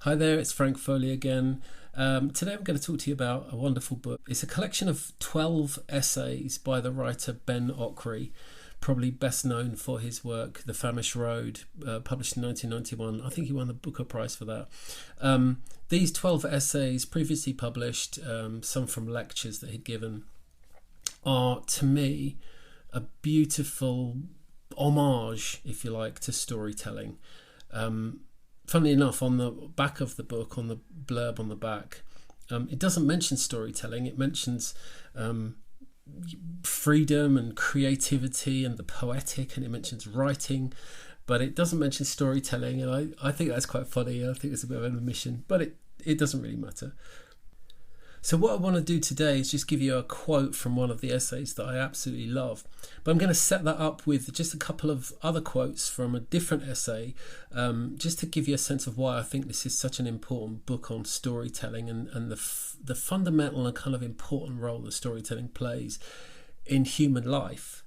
Hi there, it's Frank Foley again. Today I'm going to talk to you about a wonderful book. It's a collection of 12 essays by the writer Ben Okri, probably best known for his work, The Famished Road, published in 1991. I think he won the Booker Prize for that. These 12 essays, previously published, some from lectures that he'd given, are, to me, a beautiful homage, if you like, to storytelling. Funnily enough, on the back of the book, on the blurb on the back, it doesn't mention storytelling. It mentions freedom and creativity and the poetic, and it mentions writing, but it doesn't mention storytelling. And I think that's quite funny. I think it's a bit of an omission, but it doesn't really matter. So what I want to do today is just give you a quote from one of the essays that I absolutely love. But I'm going to set that up with just a couple of other quotes from a different essay, just to give you a sense of why I think this is such an important book on storytelling and the fundamental and kind of important role that storytelling plays in human life.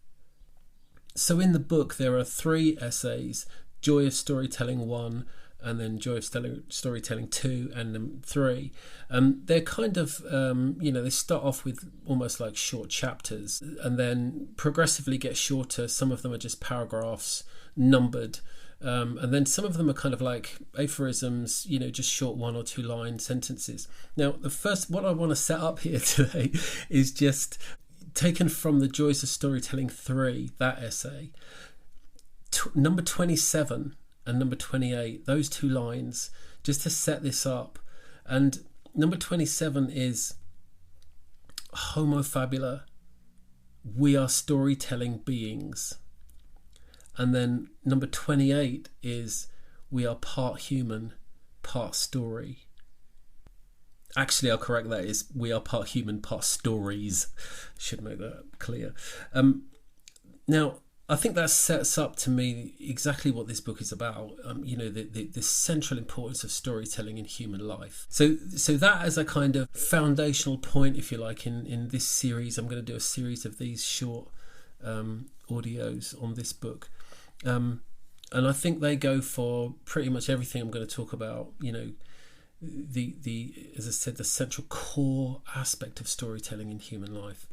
So in the book there are 3 essays: Joy of Storytelling 1, and then Joy of Storytelling 2 and then 3. They're kind of, they start off with almost like short chapters and then progressively get shorter. Some of them are just paragraphs numbered. And then some of them are kind of like aphorisms, just short 1 or 2 line sentences. Now, what I want to set up here today is just taken from the Joys of Storytelling 3, that essay. Number 27 and number 28, those 2 lines, just to set this up. And number 27 is Homo fabula, we are storytelling beings. And then number 28 is we are part human, part story. Actually, I'll correct that, is we are part human, part stories. Should make that clear. Now, I think that sets up to me exactly what this book is about, the central importance of storytelling in human life. So that as a kind of foundational point, if you like, in this series. I'm going to do a series of these short audios on this book. And I think they go for pretty much everything I'm going to talk about, as I said, the central core aspect of storytelling in human life.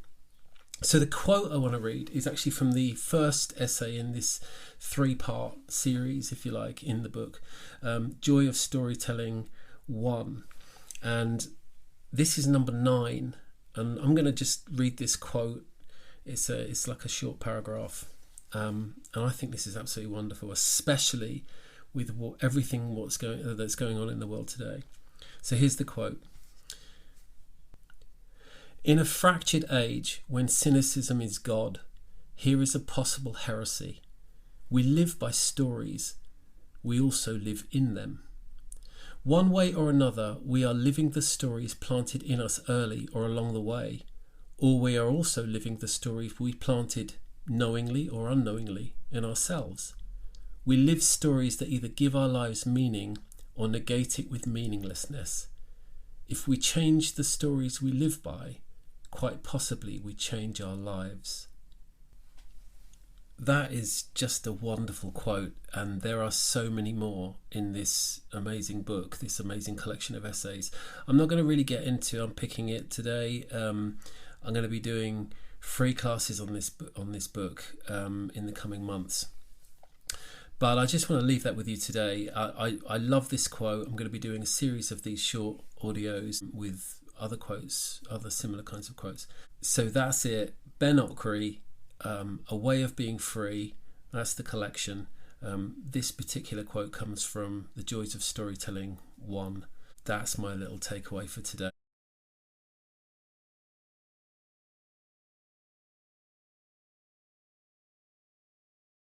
So the quote I want to read is actually from the first essay in this 3-part series, if you like, in the book, Joy of Storytelling 1. And this is number 9. And I'm going to just read this quote. It's like a short paragraph. And I think this is absolutely wonderful, especially with everything that's going on in the world today. So here's the quote. In a fractured age, when cynicism is God, here is a possible heresy. We live by stories. We also live in them. One way or another, we are living the stories planted in us early or along the way, or we are also living the stories we planted, knowingly or unknowingly, in ourselves. We live stories that either give our lives meaning or negate it with meaninglessness. If we change the stories we live by, quite possibly we change our lives. That is just a wonderful quote, and there are so many more in this amazing book, this amazing collection of essays. I'm not going to really get into unpicking it today. I'm going to be doing free classes on this book in the coming months. But I just want to leave that with you today. I love this quote. I'm going to be doing a series of these short audios with other quotes, other similar kinds of quotes. So that's it. Ben Okri, A Way of Being Free. That's the collection. This particular quote comes from The Joys of Storytelling 1. That's my little takeaway for today.